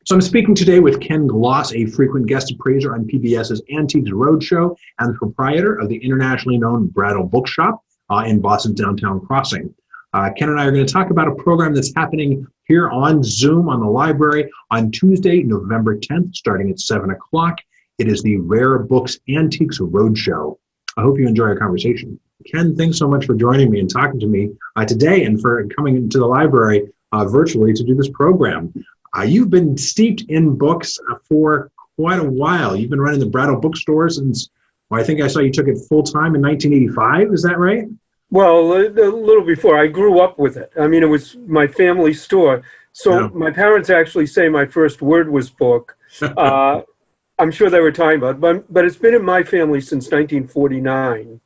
So I'm speaking today with Ken Gloss, a frequent guest appraiser on PBS's Antiques Roadshow and the proprietor of the internationally known Brattle Book Shop in Boston's downtown crossing. Ken and I are going to talk about a program that's happening here on Zoom on the library on Tuesday, November 10th, starting at 7 o'clock. It is the Rare Books Antiques Roadshow. I hope you enjoy our conversation. Ken, thanks so much for joining me and talking to me today and for coming into the library virtually to do this program. You've been steeped in books for quite a while. You've been running the Brattle bookstore since, well, I think I saw you took it full-time in 1985. Is that right? Well, a little before. I grew up with it. I mean, it was my family store. So my parents actually say my first word was book. I'm sure they were talking about it, but it's been in my family since 1949.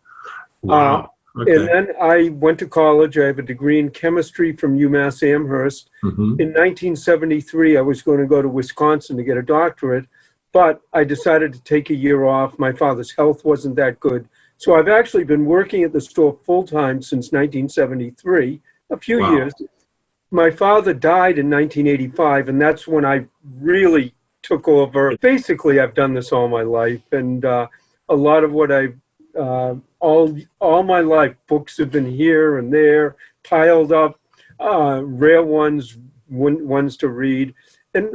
Wow. Okay. And then I went to college. I have a degree in chemistry from UMass Amherst. In 1973, I was going to go to Wisconsin to get a doctorate, but I decided to take a year off. My father's health wasn't that good. So I've actually been working at the store full-time since 1973, a few years. My father died in 1985, and that's when I really took over. Basically, I've done this all my life, and a lot of what I've all my life, books have been here and there, piled up, rare ones to read, and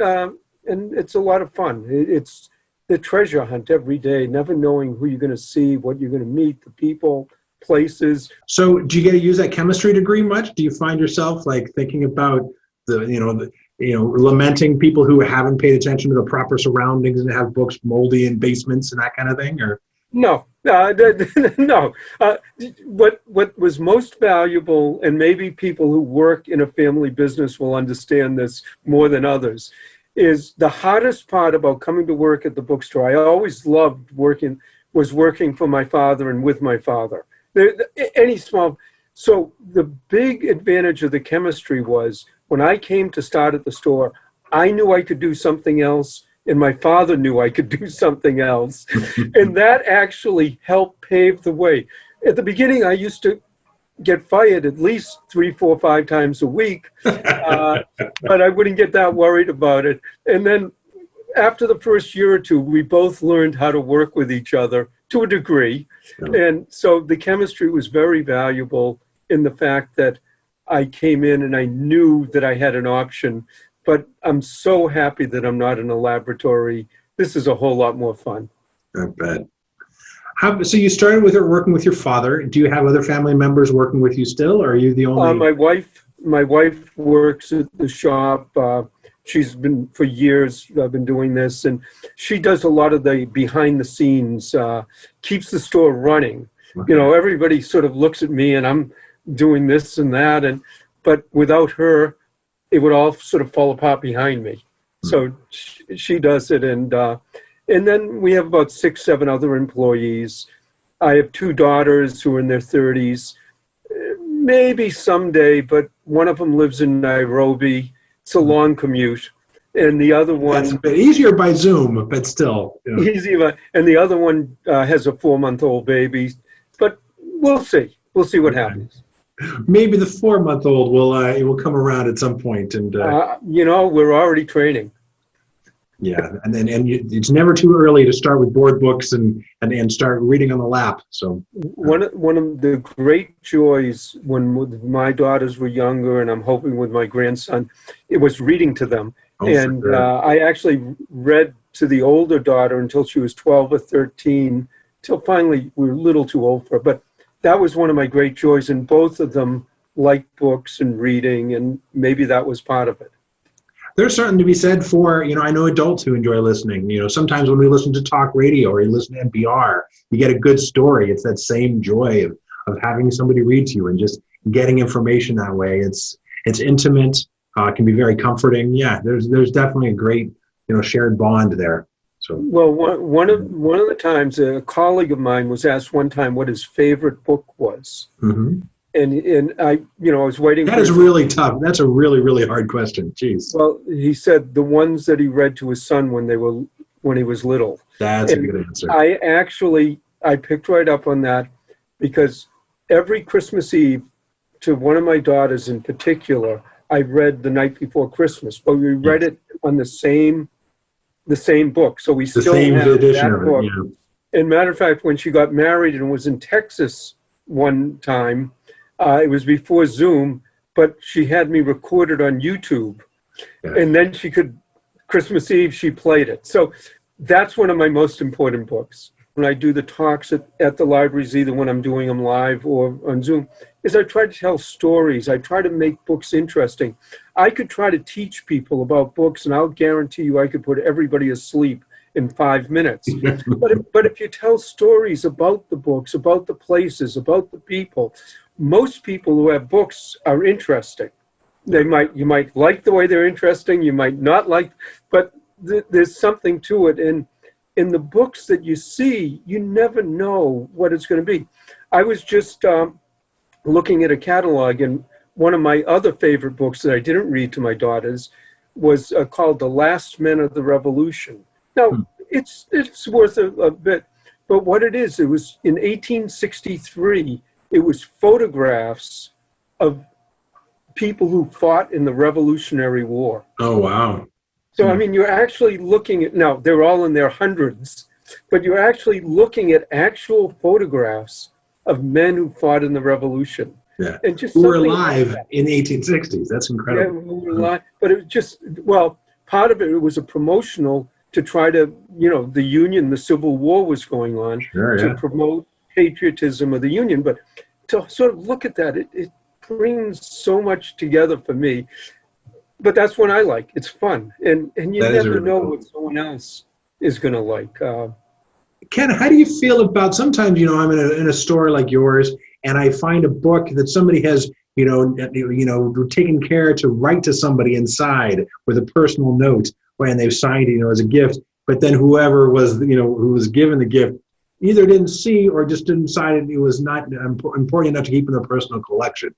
it's a lot of fun. It's the treasure hunt every day, never knowing who you're going to see, what you're going to meet, the people, places. So, do you get to use that chemistry degree much? Do you find yourself like thinking about lamenting people who haven't paid attention to the proper surroundings and have books moldy in basements and that kind of thing, or? No. No. What was most valuable, and maybe people who work in a family business will understand this more than others, is the hardest part about coming to work at the bookstore. I always loved working for my father and with my father. So the big advantage of the chemistry was when I came to start at the store, I knew I could do something else, and my father knew I could do something else. And that actually helped pave the way. At the beginning, I used to get fired at least 3, 4, 5 times a week, but I wouldn't get that worried about it. And then after the first year or two, we both learned how to work with each other to a degree. And so the chemistry was very valuable in the fact that I came in and I knew that I had an option. But I'm so happy that I'm not in a laboratory. This is a whole lot more fun. I bet. So you started with working with your father. Do you have other family members working with you still, or are you the only? My wife works at the shop. She's been for years. I've been doing this, and she does a lot of the behind the scenes. Keeps the store running. Okay. You know, everybody sort of looks at me, and I'm doing this and that, but without her, it would all sort of fall apart behind me. So she does it. And then we have about 6, 7 other employees. I have 2 daughters who are in their 30s, maybe someday, but one of them lives in Nairobi. It's a long commute. And the other one... That's a bit easier by Zoom, but still. Easier. And the other one has a 4-month-old baby. But we'll see. We'll see what happens. Maybe the 4-month-old will come around at some point, and we're already training. Yeah, and it's never too early to start with board books and start reading on the lap. So one of the great joys when my daughters were younger, and I'm hoping with my grandson, it was reading to them. I actually read to the older daughter until she was 12 or 13, till finally we were a little too old for her. But that was one of my great joys, and both of them liked books and reading, and maybe that was part of it. There's something to be said for, I know adults who enjoy listening. Sometimes when we listen to talk radio or you listen to NPR, you get a good story. It's that same joy of having somebody read to you and just getting information that way. It's intimate, can be very comforting. Yeah, there's definitely a great, shared bond there. So. Well, one of the times a colleague of mine was asked one time what his favorite book was, and I was waiting. That is really tough. That's a really, really hard question. Jeez. Well, he said the ones that he read to his son when he was little. That's a good answer. I picked right up on that because every Christmas Eve, to one of my daughters in particular, I read The Night Before Christmas, but we read it on the same book. So we still have that book. Yeah. And matter of fact, when she got married and was in Texas one time, it was before Zoom, but she had me recorded on YouTube. Yeah. And then Christmas Eve, she played it. So that's one of my most important books. When I do the talks at the libraries, either when I'm doing them live or on Zoom, is I try to tell stories. I try to make books interesting. I could try to teach people about books, and I'll guarantee you I could put everybody asleep in 5 minutes. But if you tell stories about the books, about the places, about the people, most people who have books are interesting. You might like the way they're interesting, you might not like, but there's something to it. And in the books that you see, you never know what it's going to be. I was just looking at a catalog, and one of my other favorite books that I didn't read to my daughters was called The Last Men of the Revolution. Now, it's worth a bit, but what it was in 1863, it was photographs of people who fought in the Revolutionary War. Oh, wow. So, I mean, you're actually looking at, now, they're all in their hundreds, but you're actually looking at actual photographs of men who fought in the Revolution. Yeah. And just who were alive in the 1860s. That's incredible. Yeah, who were alive. But it was just, well, part of it was a promotional to try to, the Union, the Civil War was going on, to promote patriotism of the Union. But to sort of look at that, it brings so much together for me. But that's what I like. It's fun. And you never know what someone else is going to like. Ken, how do you feel about, sometimes, I'm in a store like yours, and I find a book that somebody has, taken care to write to somebody inside with a personal note, and they've signed it, as a gift. But then whoever was, who was given the gift either didn't see or just decided it was not important enough to keep in their personal collection.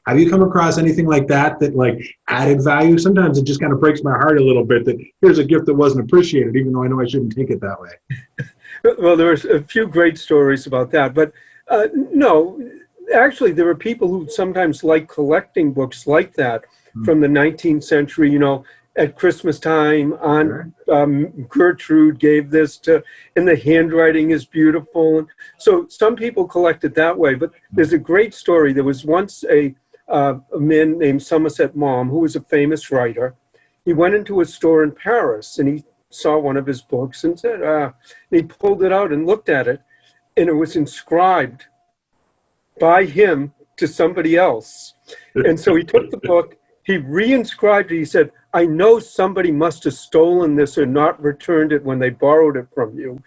Have you come across anything like that like added value? Sometimes it just kind of breaks my heart a little bit that here's a gift that wasn't appreciated, even though I know I shouldn't take it that way. Well, there's a few great stories about that, but no, actually there are people who sometimes like collecting books like that from the 19th century, at Christmas time, Gertrude gave this to, and the handwriting is beautiful. And so some people collect it that way, but there's a great story. There was once a man named Somerset Maugham, who was a famous writer. He went into a store in Paris, and he saw one of his books and said, and he pulled it out and looked at it, and it was inscribed by him to somebody else. And so he took the book, he re-inscribed it. He said, I know somebody must have stolen this or not returned it when they borrowed it from you.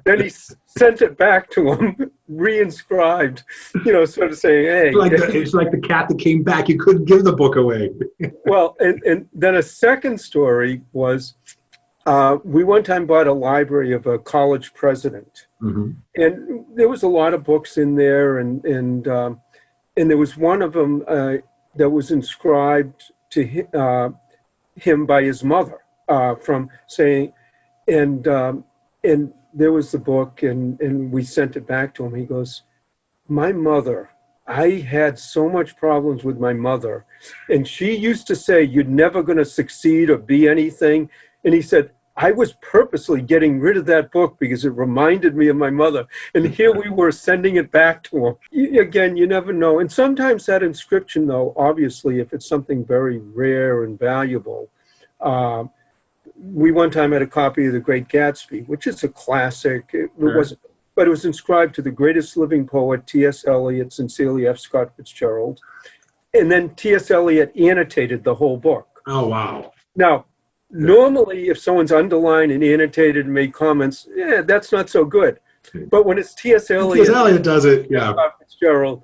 Then he sent it back to him, re-inscribed, sort of saying, hey. It's like the cat that came back. You couldn't give the book away. Well, and then a second story was, we one time bought a library of a college president. And there was a lot of books in there, and there was one of them that was inscribed to him by his mother, from saying, and there was the book, and we sent it back to him. He goes, my mother, I had so much problems with my mother, and she used to say, you're never going to succeed or be anything. And he said, I was purposely getting rid of that book because it reminded me of my mother. And here we were sending it back to him. Again, you never know. And sometimes that inscription, though, obviously, if it's something very rare and valuable, we one time had a copy of The Great Gatsby, which is a classic. But it was inscribed to the greatest living poet, T.S. Eliot, sincerely F. Scott Fitzgerald. And then T.S. Eliot annotated the whole book. Oh, wow. Now, normally, if someone's underlined and annotated and made comments, that's not so good. But when it's T.S. Eliot, T.S. Eliot does it, Fitzgerald.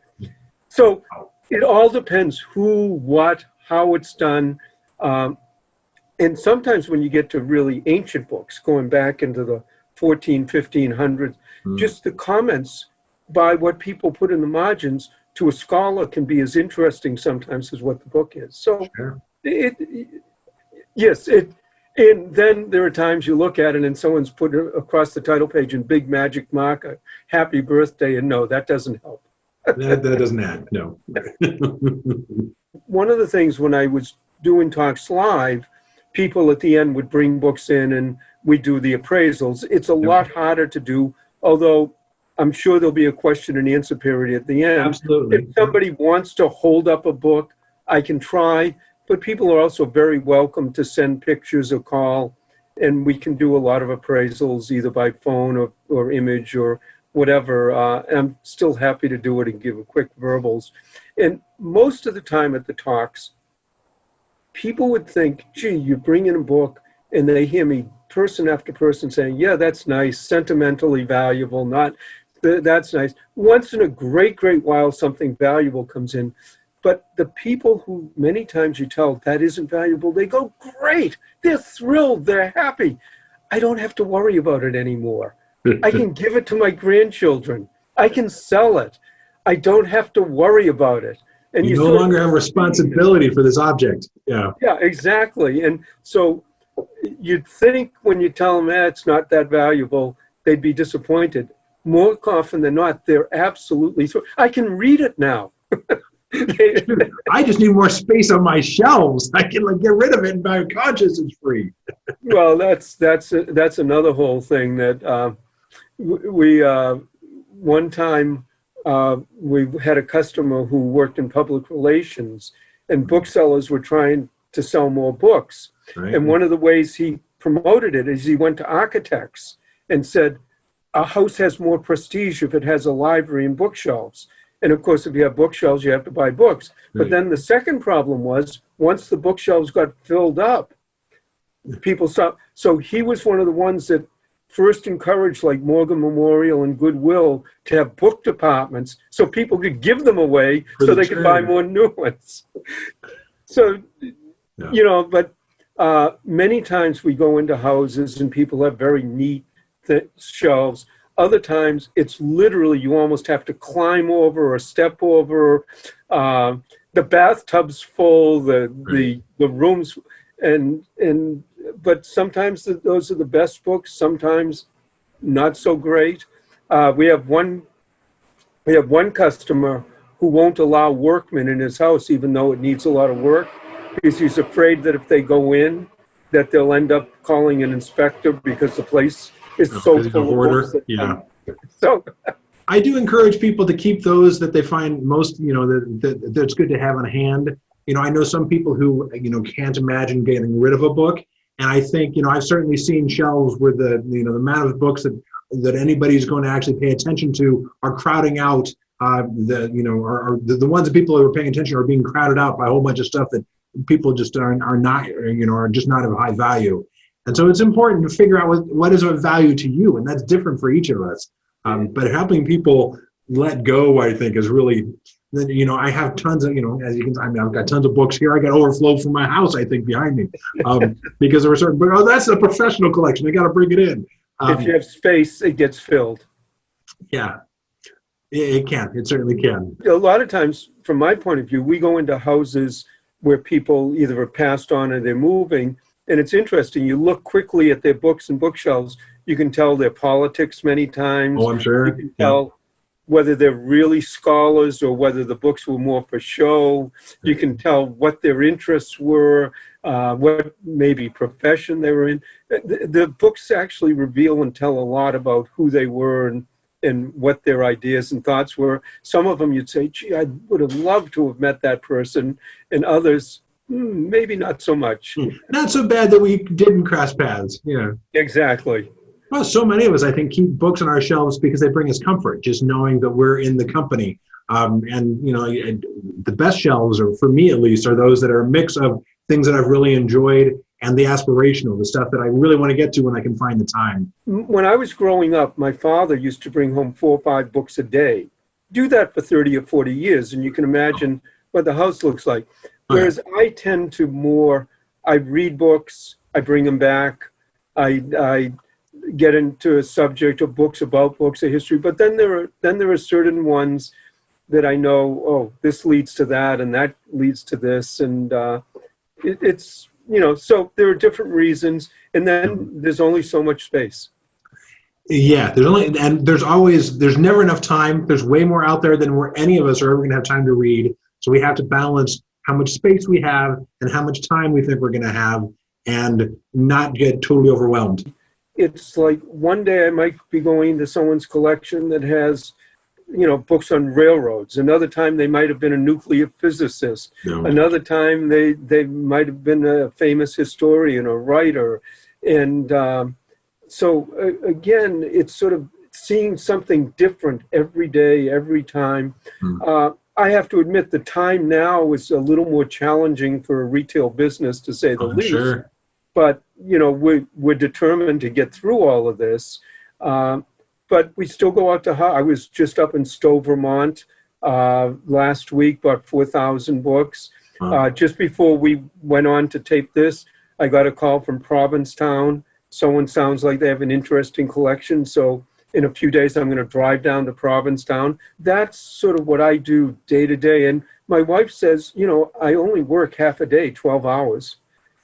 So it all depends who, what, how it's done. And sometimes when you get to really ancient books, going back into the 1500s, just the comments by what people put in the margins to a scholar can be as interesting sometimes as what the book is. So and then there are times you look at it and someone's put across the title page in big magic marker, happy birthday, and no, that doesn't help. That doesn't add, no. One of the things when I was doing talks live people at the end would bring books in and we do the appraisals. It's a lot harder to do, although I'm sure there'll be a question and answer period at the end. Absolutely. If somebody wants to hold up a book, I can try, but people are also very welcome to send pictures or call, and we can do a lot of appraisals either by phone or image or whatever. I'm still happy to do it and give a quick verbals. And most of the time at the talks, people would think, gee, you bring in a book, and they hear me person after person saying, yeah, that's nice, sentimentally valuable, not, that's nice. Once in a great, great while, something valuable comes in. But the people who many times you tell that isn't valuable, they go, great, they're thrilled, they're happy. I don't have to worry about it anymore. I can give it to my grandchildren. I can sell it. I don't have to worry about it. And you no longer have responsibility for this object. Yeah. Yeah, exactly. And so you'd think when you tell them, it's not that valuable, they'd be disappointed. More often than not, they're absolutely thrilled. I can read it now. I just need more space on my shelves. I can get rid of it and my conscience is free. Well, that's another whole thing that we one time we had a customer who worked in public relations, and booksellers were trying to sell more books. Right. And one of the ways he promoted it is he went to architects and said, a house has more prestige if it has a library and bookshelves. And of course, if you have bookshelves, you have to buy books. Right. But then the second problem was, once the bookshelves got filled up, people stopped. So he was one of the ones that first encouraged, like Morgan Memorial and Goodwill, to have book departments so people could give them away so they could buy more new ones. So, you know, but many times we go into houses and people have very neat shelves. Other times it's literally you almost have to climb over or step over. The bathtub's full, the rooms, but sometimes those are the best books, sometimes not so great. We have one customer who won't allow workmen in his house, even though it needs a lot of work, because he's afraid that if they go in, that they'll end up calling an inspector because the place is so full of books. Yeah. So I do encourage people to keep those that they find most, that's good to have on hand. I know some people who, can't imagine getting rid of a book. And I think, I've certainly seen shelves where the amount of books that anybody's going to actually pay attention to are crowding out the ones that people are paying attention are being crowded out by a whole bunch of stuff that people just are not, are just not of high value. And so it's important to figure out what is of value to you, and that's different for each of us. But helping people let go, I think, is really, I have tons of, as you can, I've got tons of books here. I got overflow from my house, I think, behind me, because there were certain, but that's a professional collection. I got to bring it in. If you have space, it gets filled. Yeah, it can. It certainly can. A lot of times, from my point of view, we go into houses where people either are passed on or they're moving. And it's interesting, you look quickly at their books and bookshelves, you can tell their politics many times. Oh, I'm sure. You can tell whether they're really scholars or whether the books were more for show. You can tell what their interests were, what maybe profession they were in. The books actually reveal and tell a lot about who they were and what their ideas and thoughts were. Some of them you'd say, gee, I would have loved to have met that person, and others, maybe not so much. Not so bad that we didn't cross paths. Yeah. Exactly. Well, so many of us, I think, keep books on our shelves because they bring us comfort, just knowing that we're in the company. The best shelves, or for me at least, are those that are a mix of things that I've really enjoyed and the aspirational, the stuff that I really want to get to when I can find the time. When I was growing up, my father used to bring home 4 or 5 books a day. Do that for 30 or 40 years, and you can imagine what the house looks like. Whereas I tend to I read books, I bring them back, I get into a subject of books about books, a history, but then there are certain ones that I know, oh, this leads to that and that leads to this, and it's, so there are different reasons, and then there's only so much space. Yeah, there's never enough time. There's way more out there than any of us are ever going to have time to read, so we have to balance how much space we have and how much time we think we're going to have. and not get totally overwhelmed. It's like one day I might be going to someone's collection that has, books on railroads. Another time they might have been a nuclear physicist. No. Another time they might have been a famous historian or writer. And so again, it's sort of seeing something different every day, every time. I have to admit the time now is a little more challenging for a retail business, to say the least. Sure. But, we're determined to get through all of this. But we still go out to I was just up in Stowe, Vermont last week, bought 4,000 books. Just before we went on to tape this, I got a call from Provincetown. Someone sounds like they have an interesting collection. So in a few days, I'm going to drive down to Provincetown. That's sort of what I do day to day. And my wife says, I only work half a day, 12 hours.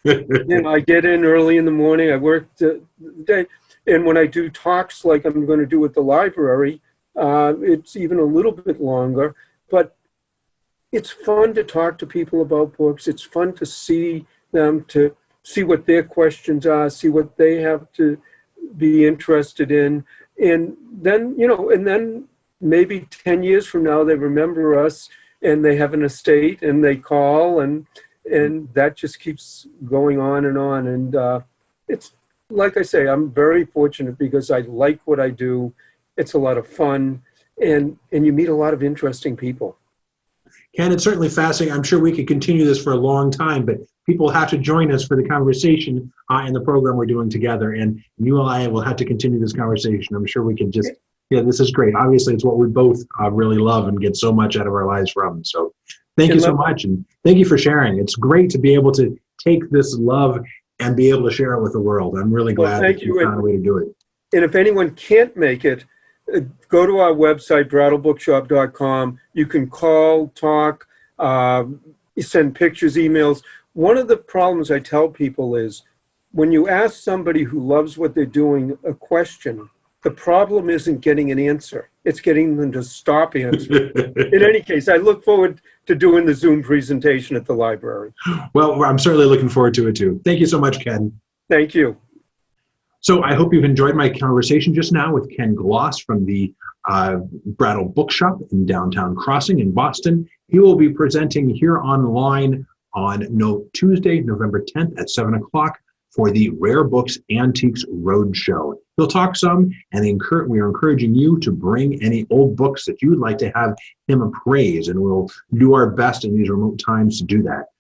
I get in early in the morning. I work the day. And when I do talks like I'm going to do at the library, it's even a little bit longer. But it's fun to talk to people about books. It's fun to see them, to see what their questions are, see what they have to be interested in. And then, and then maybe 10 years from now, they remember us and they have an estate and they call, and that just keeps going on. And it's, like I say, I'm very fortunate because I like what I do. It's a lot of fun, and you meet a lot of interesting people. Ken, it's certainly fascinating. I'm sure we could continue this for a long time, but people have to join us for the conversation in the program we're doing together. And you and I will have to continue this conversation. I'm sure we can just, this is great. Obviously, it's what we both really love and get so much out of our lives from. So thank you so much. And thank you for sharing. It's great to be able to take this love and be able to share it with the world. I'm really glad that you found a way to do it. And if anyone can't make it, go to our website, brattlebookshop.com. You can call, talk, send pictures, emails. One of the problems I tell people is when you ask somebody who loves what they're doing a question, the problem isn't getting an answer. It's getting them to stop answering. In any case, I look forward to doing the Zoom presentation at the library. Well, I'm certainly looking forward to it too. Thank you so much, Ken. Thank you. So I hope you've enjoyed my conversation just now with Ken Gloss from the Brattle Book Shop in downtown Crossing in Boston. He will be presenting here online on Tuesday, November 10th at 7 o'clock for the Rare Books Antiques Roadshow. He'll talk some, and we are encouraging you to bring any old books that you would like to have him appraise, and we'll do our best in these remote times to do that.